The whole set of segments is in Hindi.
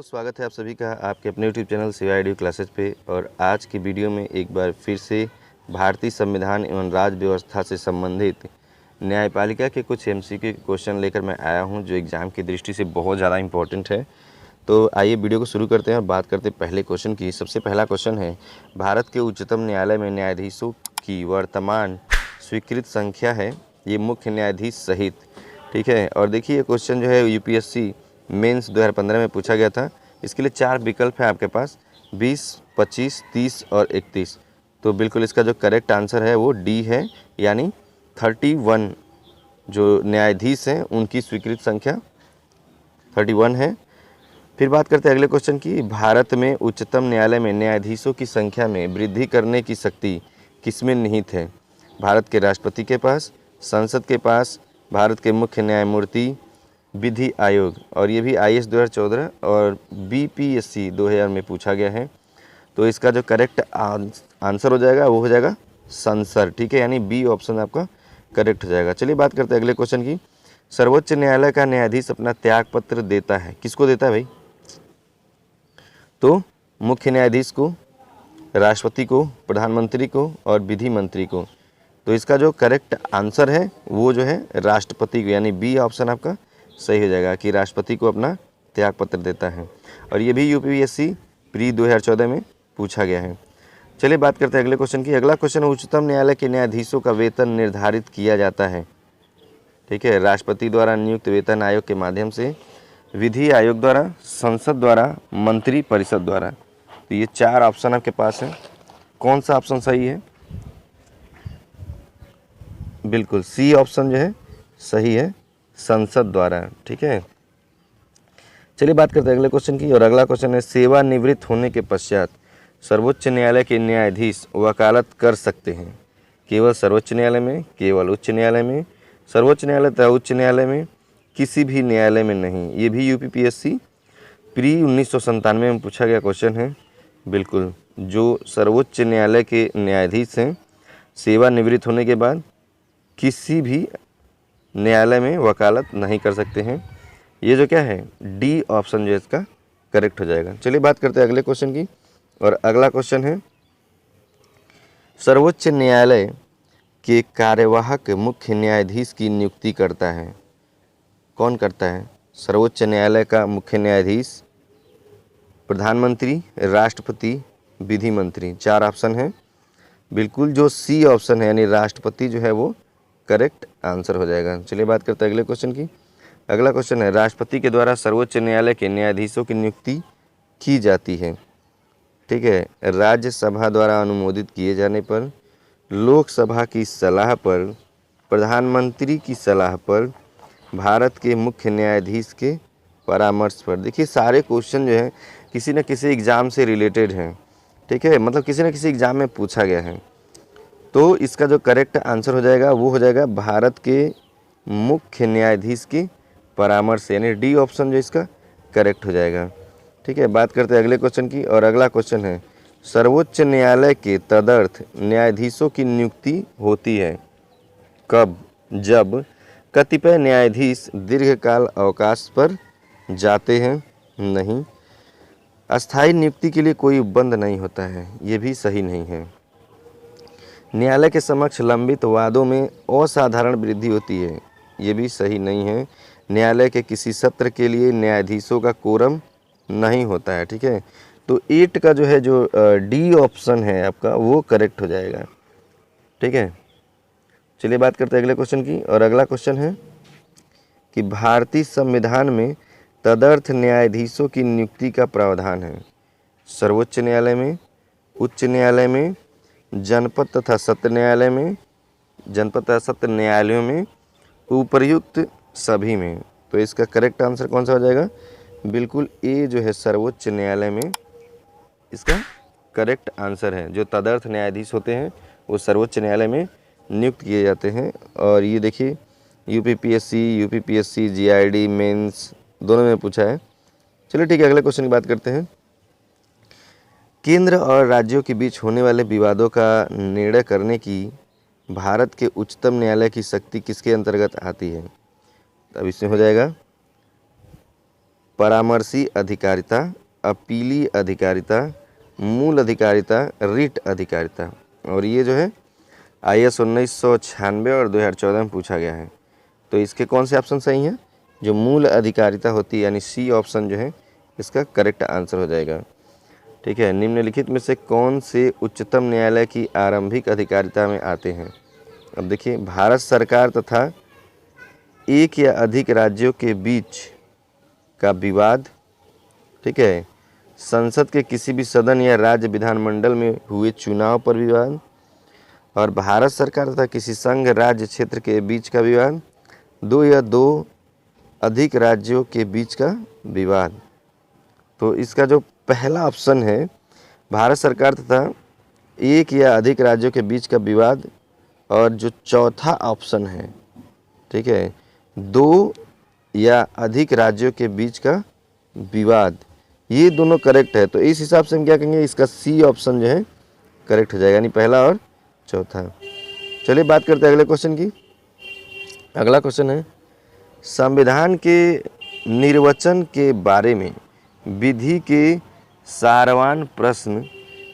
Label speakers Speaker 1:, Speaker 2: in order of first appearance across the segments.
Speaker 1: दोस्तों, स्वागत है आप सभी का आपके अपने यूट्यूब चैनल CYDU क्लासेज पे। और आज की वीडियो में एक बार फिर से भारतीय संविधान एवं राज्य व्यवस्था से संबंधित न्यायपालिका के कुछ MCQ के क्वेश्चन लेकर मैं आया हूं, जो एग्ज़ाम की दृष्टि से बहुत ज़्यादा इंपॉर्टेंट है। तो आइए वीडियो को शुरू करते हैं और बात करते हैं पहले क्वेश्चन की। सबसे पहला क्वेश्चन है, भारत के उच्चतम न्यायालय में न्यायाधीशों की वर्तमान स्वीकृत संख्या है, ये मुख्य न्यायाधीश सहित। ठीक है, और देखिए ये क्वेश्चन जो है UPSC मेंस 2015 में पूछा गया था। इसके लिए 4 विकल्प हैं आपके पास, 20, 25, 30 और 31। तो बिल्कुल इसका जो करेक्ट आंसर है वो D है, यानी 31 जो न्यायाधीश हैं उनकी स्वीकृत संख्या 31 है। फिर बात करते हैं अगले क्वेश्चन की, भारत में उच्चतम न्यायालय में न्यायाधीशों की संख्या में वृद्धि करने की शक्ति किसमें निहित है? भारत के राष्ट्रपति के पास, संसद के पास, भारत के मुख्य न्यायमूर्ति, विधि आयोग। और ये भी IAS 2014 और BPSC 2000 में पूछा गया है। तो इसका जो करेक्ट आंसर हो जाएगा वो हो जाएगा संसद। ठीक है, यानी B ऑप्शन आपका करेक्ट हो जाएगा। चलिए बात करते हैं अगले क्वेश्चन की, सर्वोच्च न्यायालय का न्यायाधीश अपना त्यागपत्र देता है, किसको देता है भाई? तो मुख्य न्यायाधीश को, राष्ट्रपति को, प्रधानमंत्री को और विधि मंत्री को। तो इसका जो करेक्ट आंसर है वो जो है राष्ट्रपति को, यानी B ऑप्शन आपका सही हो जाएगा कि राष्ट्रपति को अपना त्यागपत्र देता है। और ये भी UPSC प्री 2014 में पूछा गया है। चलिए बात करते हैं अगले क्वेश्चन की। अगला क्वेश्चन, उच्चतम न्यायालय के न्यायाधीशों का वेतन निर्धारित किया जाता है। ठीक है, राष्ट्रपति द्वारा नियुक्त वेतन आयोग के माध्यम से, विधि आयोग द्वारा, संसद द्वारा, मंत्री परिषद द्वारा। तो ये 4 ऑप्शन आपके पास है, कौन सा ऑप्शन सही है? बिल्कुल C ऑप्शन जो है सही है, संसद द्वारा। ठीक है, चलिए बात करते हैं अगले क्वेश्चन की। और अगला क्वेश्चन है, सेवानिवृत्त होने के पश्चात सर्वोच्च न्यायालय के न्यायाधीश वकालत कर सकते हैं केवल सर्वोच्च न्यायालय में, केवल उच्च न्यायालय में, सर्वोच्च न्यायालय तथा उच्च न्यायालय में, किसी भी न्यायालय में नहीं। ये भी UPSC प्री 1997 में पूछा गया क्वेश्चन है। बिल्कुल, जो सर्वोच्च न्यायालय के न्यायाधीश हैं सेवानिवृत्त होने के बाद किसी भी न्यायालय में वकालत नहीं कर सकते हैं। ये जो क्या है D ऑप्शन जो है इसका करेक्ट हो जाएगा। चलिए बात करते हैं अगले क्वेश्चन की। और अगला क्वेश्चन है, सर्वोच्च न्यायालय के कार्यवाहक मुख्य न्यायाधीश की नियुक्ति करता है, कौन करता है? सर्वोच्च न्यायालय का मुख्य न्यायाधीश, प्रधानमंत्री, राष्ट्रपति, विधि मंत्री। 4 ऑप्शन है, बिल्कुल जो C ऑप्शन है यानी राष्ट्रपति जो है वो करेक्ट आंसर हो जाएगा। चलिए बात करते हैं अगले क्वेश्चन की। अगला क्वेश्चन है, राष्ट्रपति के द्वारा सर्वोच्च न्यायालय के न्यायाधीशों की नियुक्ति की जाती है। ठीक है, राज्यसभा द्वारा अनुमोदित किए जाने पर, लोकसभा की सलाह पर, प्रधानमंत्री की सलाह पर, भारत के मुख्य न्यायाधीश के परामर्श पर। देखिए सारे क्वेश्चन जो है किसी न किसी एग्ज़ाम से रिलेटेड हैं। ठीक है, मतलब किसी न किसी एग्ज़ाम में पूछा गया है। तो इसका जो करेक्ट आंसर हो जाएगा वो हो जाएगा भारत के मुख्य न्यायाधीश की परामर्श, यानी D ऑप्शन जो इसका करेक्ट हो जाएगा। ठीक है, बात करते हैं अगले क्वेश्चन की। और अगला क्वेश्चन है, सर्वोच्च न्यायालय के तदर्थ न्यायाधीशों की नियुक्ति होती है कब? जब कतिपय न्यायाधीश दीर्घकाल अवकाश पर जाते हैं, नहीं। अस्थायी नियुक्ति के लिए कोई उपबंध नहीं होता है, ये भी सही नहीं है। न्यायालय के समक्ष लंबित वादों में असाधारण वृद्धि होती है, ये भी सही नहीं है। न्यायालय के किसी सत्र के लिए न्यायाधीशों का कोरम नहीं होता है। ठीक है, तो 8 का जो है जो D ऑप्शन है आपका वो करेक्ट हो जाएगा। ठीक है, चलिए बात करते हैं अगले क्वेश्चन की। और अगला क्वेश्चन है कि भारतीय संविधान में तदर्थ न्यायाधीशों की नियुक्ति का प्रावधान है सर्वोच्च न्यायालय में, उच्च न्यायालय में, जनपद तथा सत्र न्यायालय में, जनपद तथा सत्र न्यायालयों में, उपर्युक्त सभी में। तो इसका करेक्ट आंसर कौन सा हो जाएगा? बिल्कुल A जो है सर्वोच्च न्यायालय में इसका करेक्ट आंसर है। जो तदर्थ न्यायाधीश होते हैं वो सर्वोच्च न्यायालय में नियुक्त किए जाते हैं। और ये देखिए UPSC GID मेंस दोनों में पूछा है। चलिए ठीक है, अगले क्वेश्चन की बात करते हैं। केंद्र और राज्यों के बीच होने वाले विवादों का निर्णय करने की भारत के उच्चतम न्यायालय की शक्ति किसके अंतर्गत आती है? अब इसमें हो जाएगा परामर्शी अधिकारिता, अपीली अधिकारिता, मूल अधिकारिता, रिट अधिकारिता। और ये जो है IS 1996 और 2014 में पूछा गया है। तो इसके कौन से ऑप्शन सही हैं? जो मूल अधिकारिता होती है यानी सी ऑप्शन जो है इसका करेक्ट आंसर हो जाएगा। ठीक है, निम्नलिखित में से कौन से उच्चतम न्यायालय की आरंभिक अधिकारिता में आते हैं? अब देखिए, भारत सरकार तथा एक या अधिक राज्यों के बीच का विवाद, ठीक है, संसद के किसी भी सदन या राज्य विधानमंडल में हुए चुनाव पर विवाद, और भारत सरकार तथा किसी संघ राज्य क्षेत्र के बीच का विवाद, दो या दो अधिक राज्यों के बीच का विवाद। तो इसका जो पहला ऑप्शन है भारत सरकार तथा एक या अधिक राज्यों के बीच का विवाद, और जो चौथा ऑप्शन है, ठीक है, दो या अधिक राज्यों के बीच का विवाद, ये दोनों करेक्ट है। तो इस हिसाब से हम क्या कहेंगे, इसका सी ऑप्शन जो है करेक्ट हो जाएगा, यानी पहला और चौथा। चलिए बात करते हैं अगले क्वेश्चन की। अगला क्वेश्चन है, संविधान के निर्वचन के बारे में विधि के सारवान प्रश्न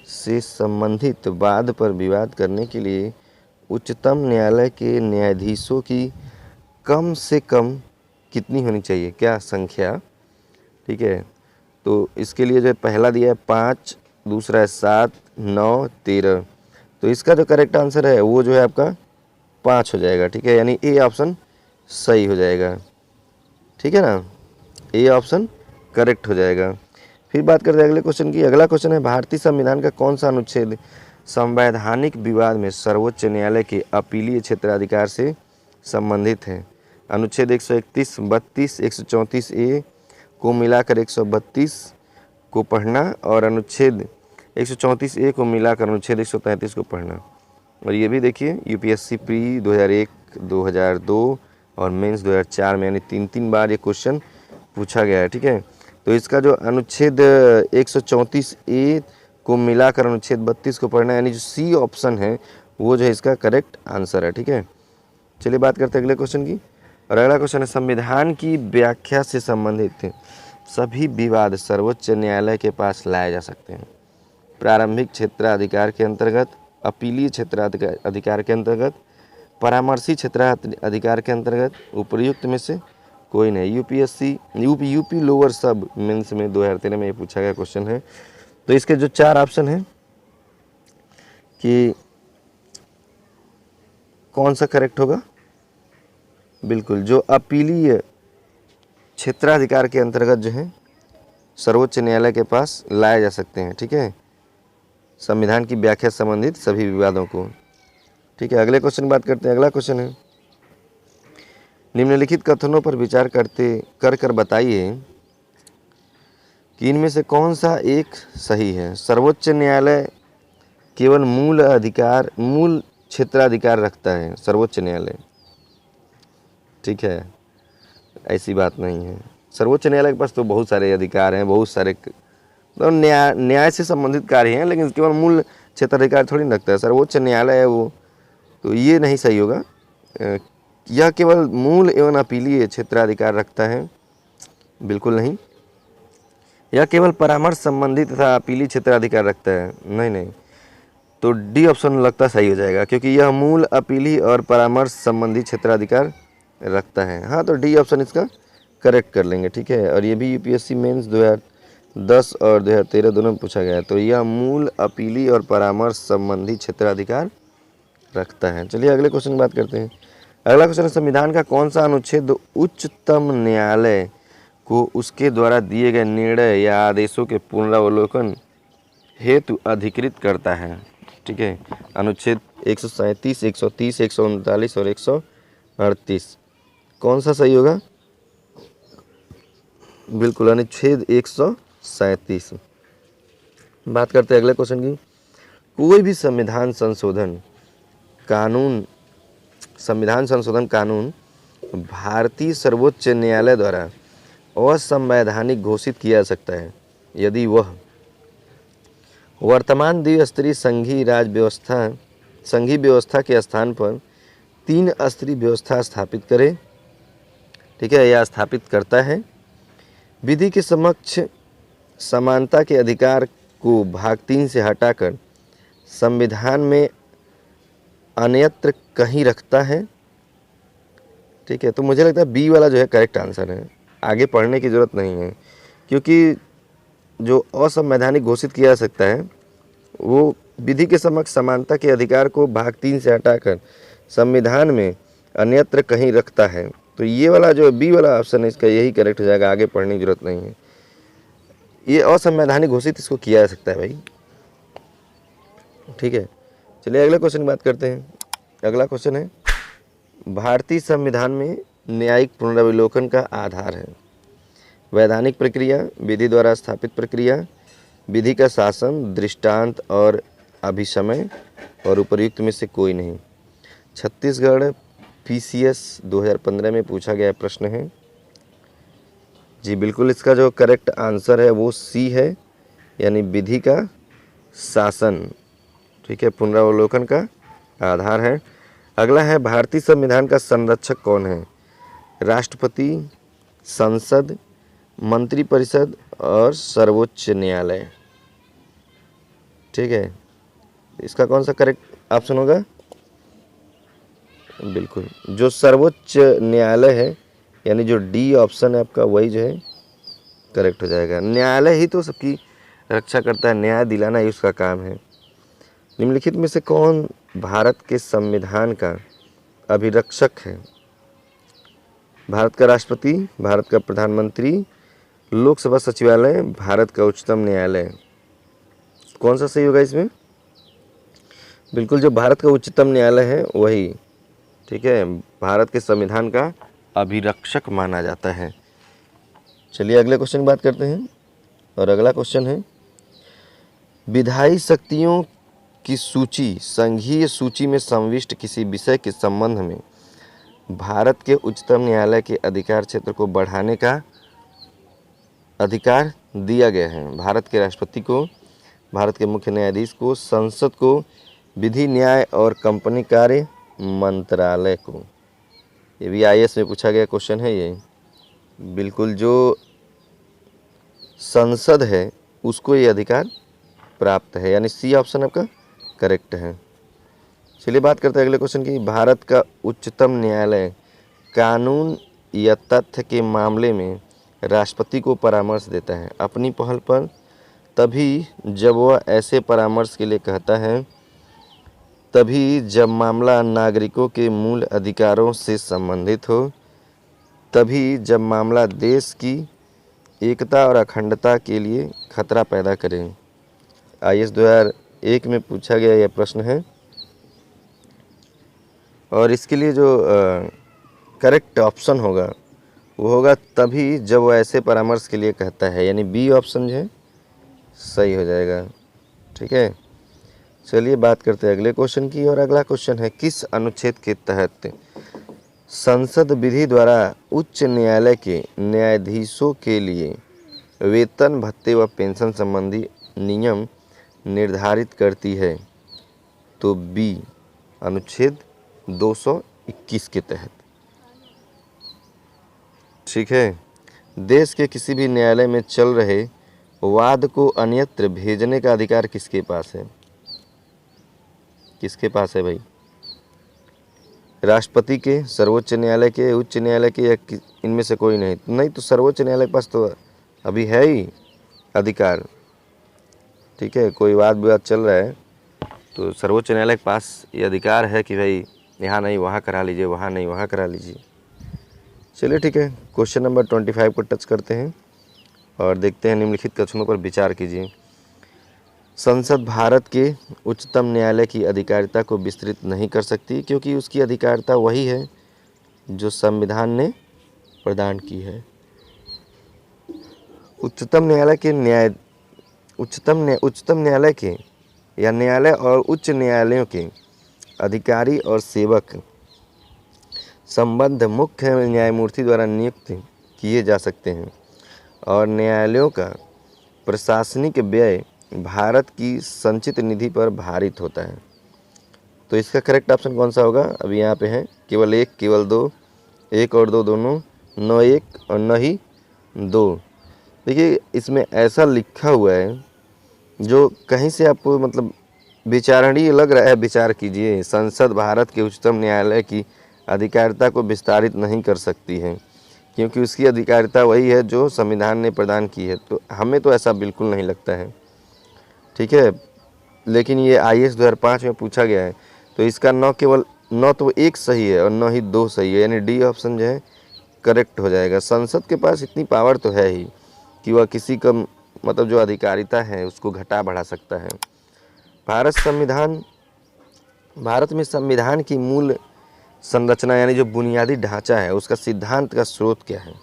Speaker 1: से संबंधित वाद पर विवाद करने के लिए उच्चतम न्यायालय के न्यायाधीशों की कम से कम कितनी होनी चाहिए, क्या संख्या? ठीक है, तो इसके लिए जो पहला दिया है 5, दूसरा है 7, 9, 13। तो इसका जो करेक्ट आंसर है वो जो है आपका 5 हो जाएगा। ठीक है, यानी ए ऑप्शन सही हो जाएगा। ठीक है ना, ए ऑप्शन करेक्ट हो जाएगा। फिर बात करते हैं अगले क्वेश्चन की। अगला क्वेश्चन है, भारतीय संविधान का कौन सा अनुच्छेद संवैधानिक विवाद में सर्वोच्च न्यायालय के अपीलीय क्षेत्राधिकार से संबंधित है? अनुच्छेद 131, 32, 134 ए को मिलाकर 132 को पढ़ना, और अनुच्छेद 134 ए को मिलाकर अनुच्छेद 133 को पढ़ना। और ये भी देखिए, UPSC प्री 2001, 2002 और मेंस 2004 में, यानी 3 बार ये क्वेश्चन पूछा गया है। ठीक है, तो इसका जो अनुच्छेद 134 ए को मिलाकर अनुच्छेद 32 को पढ़ना, यानी जो सी ऑप्शन है वो जो है इसका करेक्ट आंसर है। ठीक है, चलिए बात करते हैं अगले क्वेश्चन की। और अगला क्वेश्चन है, संविधान की व्याख्या से संबंधित सभी विवाद सर्वोच्च न्यायालय के पास लाए जा सकते हैं। प्रारंभिक क्षेत्राधिकार के अंतर्गत, अपीलीय क्षेत्राधिकार के अंतर्गत, परामर्शी क्षेत्राधिकार के अंतर्गत, उपयुक्त में से कोई नहीं। यूपी लोअर सब मेंस में 2013 में ये पूछा गया क्वेश्चन है। तो इसके जो 4 ऑप्शन हैं कि कौन सा करेक्ट होगा, बिल्कुल जो अपीलीय क्षेत्राधिकार के अंतर्गत जो है सर्वोच्च न्यायालय के पास लाए जा सकते हैं। ठीक है, संविधान की व्याख्या संबंधित सभी विवादों को। ठीक है, अगले क्वेश्चन बात करते हैं। अगला क्वेश्चन है, निम्नलिखित कथनों पर विचार कर बताइए कि इनमें से कौन सा एक सही है। सर्वोच्च न्यायालय केवल मूल क्षेत्राधिकार रखता है, सर्वोच्च न्यायालय। ठीक है, ऐसी बात नहीं है। सर्वोच्च न्यायालय के पास तो बहुत सारे अधिकार हैं, बहुत सारे तो न्याय से संबंधित कार्य हैं, लेकिन केवल मूल क्षेत्राधिकार थोड़ी ना रखता है। सर्वोच्च न्यायालय है वो, तो ये नहीं सही होगा। यह केवल मूल एवं अपीलीय क्षेत्राधिकार रखता है, बिल्कुल नहीं। यह केवल परामर्श संबंधित तथा अपीलीय क्षेत्राधिकार रखता है, नहीं। तो डी ऑप्शन लगता सही हो जाएगा, क्योंकि यह मूल, अपीलीय और परामर्श संबंधी क्षेत्राधिकार रखता है। हाँ, तो डी ऑप्शन इसका करेक्ट कर लेंगे। ठीक है, और ये भी UPSC मेंस 2010 और 2013 दोनों में पूछा गया है। तो यह मूल, अपीलीय और परामर्श संबंधी क्षेत्राधिकार रखता है। चलिए अगले क्वेश्चन की बात करते हैं। अगला क्वेश्चन है, संविधान का कौन सा अनुच्छेद उच्चतम न्यायालय को उसके द्वारा दिए गए निर्णय या आदेशों के पुनरावलोकन हेतु अधिकृत करता है? ठीक है, अनुच्छेद 137, 130, 139 और 138। कौन सा सही होगा? बिल्कुल अनुच्छेद 137। बात करते हैं अगले क्वेश्चन की। कोई भी संविधान संशोधन कानून भारतीय सर्वोच्च न्यायालय द्वारा असंवैधानिक घोषित किया जा सकता है यदि वह वर्तमान द्विस्तरीय संघीय व्यवस्था के स्थान पर 3 स्तरीय व्यवस्था स्थापित करे, ठीक है, या स्थापित करता है, विधि के समक्ष समानता के अधिकार को भाग 3 से हटाकर संविधान में अन्यत्र कहीं रखता है। ठीक है, तो मुझे लगता है बी वाला जो है करेक्ट आंसर है, आगे पढ़ने की ज़रूरत नहीं है, क्योंकि जो असंवैधानिक घोषित किया जा सकता है वो विधि के समक्ष समानता के अधिकार को भाग 3 से हटाकर संविधान में अन्यत्र कहीं रखता है। तो ये वाला जो बी वाला ऑप्शन है इसका यही करेक्ट हो जाएगा, आगे पढ़ने की जरूरत नहीं है। ये असंवैधानिक घोषित इसको किया जा सकता है भाई। ठीक है, चलिए अगले क्वेश्चन की बात करते हैं। अगला क्वेश्चन है, भारतीय संविधान में न्यायिक पुनरावलोकन का आधार है। वैधानिक प्रक्रिया, विधि द्वारा स्थापित प्रक्रिया, विधि का शासन, दृष्टांत और अभिसमय, और उपर्युक्त में से कोई नहीं। छत्तीसगढ़ PCS 2015 में पूछा गया प्रश्न है। जी बिल्कुल, इसका जो करेक्ट आंसर है वो सी है, यानी विधि का शासन। ठीक है, पुनरावलोकन का आधार है। अगला है, भारतीय संविधान का संरक्षक कौन है? राष्ट्रपति, संसद, मंत्रिपरिषद और सर्वोच्च न्यायालय। ठीक है, इसका कौन सा करेक्ट ऑप्शन होगा? बिल्कुल, जो सर्वोच्च न्यायालय है, यानी जो डी ऑप्शन है आपका, वही जो है करेक्ट हो जाएगा। न्यायालय ही तो सबकी रक्षा करता है, न्याय दिलाना ही उसका काम है। निम्नलिखित में से कौन भारत के संविधान का अभिरक्षक है? भारत का राष्ट्रपति, भारत का प्रधानमंत्री, लोकसभा सचिवालय, भारत का उच्चतम न्यायालय। कौन सा सही होगा इसमें? बिल्कुल, जो भारत का उच्चतम न्यायालय है वही, ठीक है, भारत के संविधान का अभिरक्षक माना जाता है। चलिए अगले क्वेश्चन की बात करते हैं, और अगला क्वेश्चन है, विधायी शक्तियों की सूची संघीय सूची में समाविष्ट किसी विषय के संबंध में भारत के उच्चतम न्यायालय के अधिकार क्षेत्र को बढ़ाने का अधिकार दिया गया है। भारत के राष्ट्रपति को, भारत के मुख्य न्यायाधीश को, संसद को, विधि, न्याय और कंपनी कार्य मंत्रालय को। ये भी IAS में पूछा गया क्वेश्चन है ये। बिल्कुल, जो संसद है उसको ये अधिकार प्राप्त है, यानी सी ऑप्शन आपका करेक्ट है। चलिए बात करते हैं अगले क्वेश्चन की। भारत का उच्चतम न्यायालय कानून या तथ्य के मामले में राष्ट्रपति को परामर्श देता है अपनी पहल पर, तभी जब वह ऐसे परामर्श के लिए कहता है, तभी जब मामला नागरिकों के मूल अधिकारों से संबंधित हो, तभी जब मामला देश की एकता और अखंडता के लिए खतरा पैदा करे। IAS 2001 में पूछा गया यह प्रश्न है, और इसके लिए जो करेक्ट ऑप्शन होगा वो होगा तभी जब वो ऐसे परामर्श के लिए कहता है, यानी बी ऑप्शन जो है सही हो जाएगा। ठीक है, चलिए बात करते हैं अगले क्वेश्चन की, और अगला क्वेश्चन है, किस अनुच्छेद के तहत संसद विधि द्वारा उच्च न्यायालय के न्यायाधीशों के लिए वेतन, भत्ते व पेंशन संबंधी नियम निर्धारित करती है? तो बी, अनुच्छेद 221 के तहत। ठीक है, देश के किसी भी न्यायालय में चल रहे वाद को अन्यत्र भेजने का अधिकार किसके पास है? किसके पास है भाई? राष्ट्रपति के, सर्वोच्च न्यायालय के, उच्च न्यायालय के, या इनमें से कोई नहीं? नहीं तो सर्वोच्च न्यायालय के पास तो अभी है ही अधिकार। ठीक है, कोई वाद विवाद चल रहा है तो सर्वोच्च न्यायालय के पास ये अधिकार है कि भाई यहाँ नहीं वहाँ करा लीजिए, वहाँ नहीं वहाँ करा लीजिए। चलिए ठीक है, क्वेश्चन नंबर 25 को टच करते हैं और देखते हैं, निम्नलिखित कथनों पर विचार कीजिए। संसद भारत के उच्चतम न्यायालय की अधिकारिता को विस्तृत नहीं कर सकती, क्योंकि उसकी अधिकारिता वही है जो संविधान ने प्रदान की है। उच्चतम न्यायालय के या न्यायालय और उच्च न्यायालयों के अधिकारी और सेवक संबद्ध मुख्य न्यायमूर्ति द्वारा नियुक्त किए जा सकते हैं, और न्यायालयों का प्रशासनिक व्यय भारत की संचित निधि पर भारित होता है। तो इसका करेक्ट ऑप्शन कौन सा होगा? अभी यहाँ पे है केवल एक, केवल दो, एक और दो दोनों, न एक और न ही दो। देखिए इसमें ऐसा लिखा हुआ है जो कहीं से आपको मतलब विचारणीय लग रहा है, विचार कीजिए। संसद भारत के उच्चतम न्यायालय की अधिकारिता को विस्तारित नहीं कर सकती है क्योंकि उसकी अधिकारिता वही है जो संविधान ने प्रदान की है। तो हमें तो ऐसा बिल्कुल नहीं लगता है, ठीक है। लेकिन ये IAS 2005 में पूछा गया है, तो इसका न तो एक सही है और न ही दो सही है, यानी डी ऑप्शन जो है करेक्ट हो जाएगा। संसद के पास इतनी पावर तो है ही कि वह किसी का मतलब जो अधिकारिता है उसको घटा बढ़ा सकता है। भारत में संविधान की मूल संरचना यानी जो बुनियादी ढांचा है उसका सिद्धांत का स्रोत क्या है,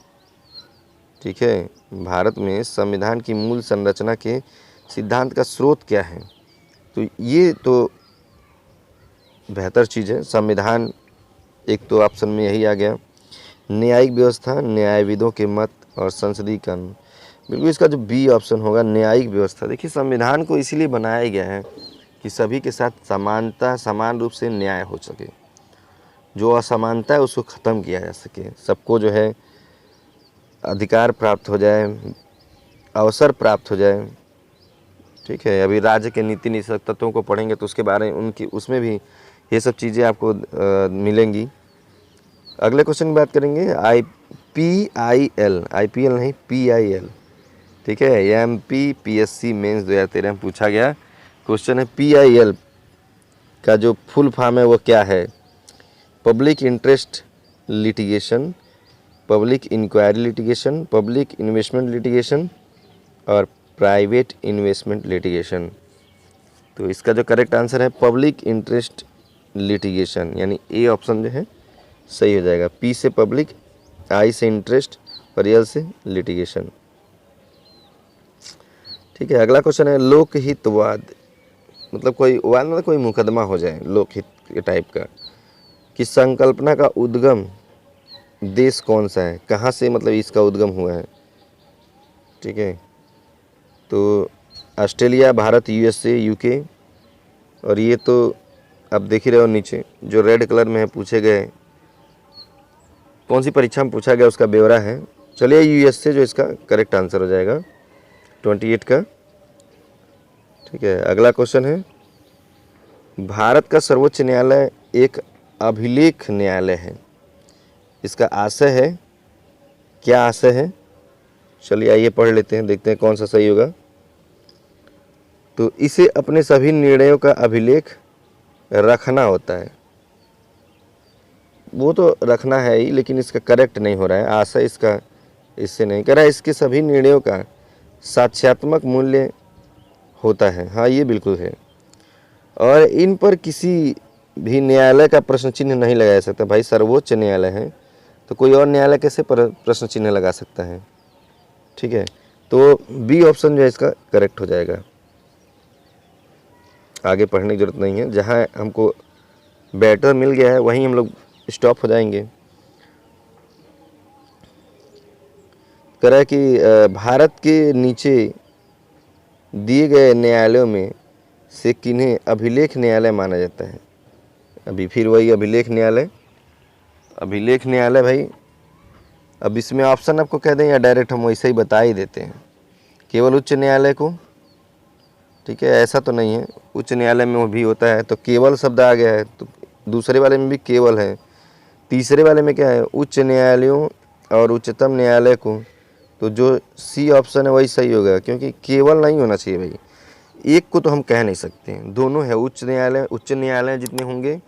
Speaker 1: ठीक है। भारत में संविधान की मूल संरचना के सिद्धांत का स्रोत क्या है, तो ये तो बेहतर चीज़ है। संविधान एक तो ऑप्शन में यही आ गया। न्यायिक व्यवस्था, न्यायविदों के मत और संसदीय कानून, बिल्कुल इसका जो बी ऑप्शन होगा न्यायिक व्यवस्था। देखिए संविधान को इसीलिए बनाया गया है कि सभी के साथ समान रूप से न्याय हो सके, जो असमानता है उसको ख़त्म किया जा सके, सबको जो है अधिकार प्राप्त हो जाए, अवसर प्राप्त हो जाए, ठीक है। अभी राज्य के नीति निषेध तत्वों को पढ़ेंगे तो उसके बारे में उसमें भी ये सब चीज़ें आपको मिलेंगी। अगले क्वेश्चन की बात करेंगे। IPIL नहीं PIL, ठीक है। MPPSC मेंस 2013 में पूछा गया क्वेश्चन है। PIL का जो फुल फॉर्म है वो क्या है? Public interest litigation, public inquiry litigation, public investment litigation और प्राइवेट इन्वेस्टमेंट लिटिगेशन। तो इसका जो करेक्ट आंसर है पब्लिक इंटरेस्ट लिटिगेशन, यानी ए ऑप्शन जो है सही हो जाएगा। P से पब्लिक, I से इंटरेस्ट और L से लिटिगेशन, ठीक है। अगला क्वेश्चन है लोकहितवाद, मतलब कोई मुकदमा हो जाए लोकहित के टाइप का, कि संकल्पना का उद्गम देश कौन सा है, कहाँ से मतलब इसका उद्गम हुआ है, ठीक है। तो ऑस्ट्रेलिया, भारत, USA, UK, और ये तो आप देख ही रहे हो नीचे जो रेड कलर में है, पूछे गए कौन सी परीक्षा में पूछा गया उसका ब्यौरा है। चलिए USA जो इसका करेक्ट आंसर हो जाएगा 28 का, ठीक है। अगला क्वेश्चन है भारत का सर्वोच्च न्यायालय एक अभिलेख न्यायालय है, इसका आशय है, क्या आशय है? चलिए आइए पढ़ लेते हैं, देखते हैं कौन सा सही होगा। तो इसे अपने सभी निर्णयों का अभिलेख रखना होता है, वो तो रखना है ही, लेकिन इसका करेक्ट नहीं हो रहा है। आशय इसका इससे नहीं कर रहा है। इसके सभी निर्णयों का साक्ष्यात्मक मूल्य होता है, हाँ ये बिल्कुल है। और इन पर किसी भी न्यायालय का प्रश्न चिन्ह नहीं लगाया सकता। भाई सर्वोच्च न्यायालय है तो कोई और न्यायालय कैसे प्रश्न चिन्ह लगा सकता है, ठीक है। तो बी ऑप्शन जो है इसका करेक्ट हो जाएगा। आगे पढ़ने की जरूरत नहीं है, जहाँ हमको बेटर मिल गया है वहीं हम लोग स्टॉप हो जाएंगे। कह रहा है कि भारत के नीचे दिए गए न्यायालयों में से किन्हें अभिलेख न्यायालय माना जाता है? अभी फिर वही अभिलेख न्यायालय भाई। अब इसमें ऑप्शन आपको कह दें या डायरेक्ट हम वैसे ही बता ही देते हैं? केवल उच्च न्यायालय को, ठीक है, ऐसा तो नहीं है। उच्च न्यायालय में वो भी होता है, तो केवल शब्द आ गया है, तो दूसरे वाले में भी केवल है। तीसरे वाले में क्या है? उच्च न्यायालयों और उच्चतम न्यायालय को, तो जो सी ऑप्शन है वही सही होगा, क्योंकि केवल नहीं होना चाहिए भाई, एक को तो हम कह नहीं सकते हैं, दोनों है। उच्च न्यायालय जितने होंगे,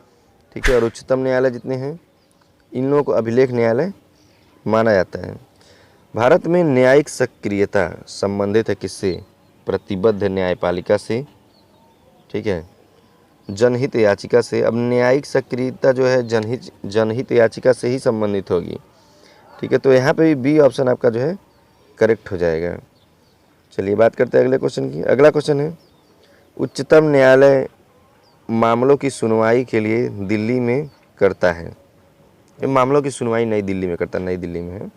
Speaker 1: ठीक है, और उच्चतम न्यायालय जितने हैं, इन लोगों को अभिलेख न्यायालय माना जाता है। भारत में न्यायिक सक्रियता संबंधित है किससे? प्रतिबद्ध न्यायपालिका से, ठीक है, जनहित याचिका से। अब न्यायिक सक्रियता जो है जनहित याचिका से ही संबंधित होगी, ठीक है। तो यहाँ पे भी बी ऑप्शन आपका जो है करेक्ट हो जाएगा। चलिए बात करते हैं अगले क्वेश्चन की। अगला क्वेश्चन है उच्चतम न्यायालय मामलों की सुनवाई के लिए दिल्ली में करता है। ये मामलों की सुनवाई नई दिल्ली में करता है, नई दिल्ली में है,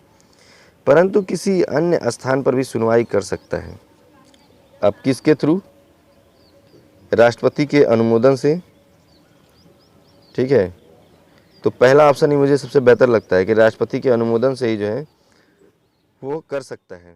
Speaker 1: परंतु किसी अन्य स्थान पर भी सुनवाई कर सकता है। अब किसके थ्रू? राष्ट्रपति के अनुमोदन से, ठीक है। तो पहला ऑप्शन ही मुझे सबसे बेहतर लगता है कि राष्ट्रपति के अनुमोदन से ही जो है वो कर सकता है।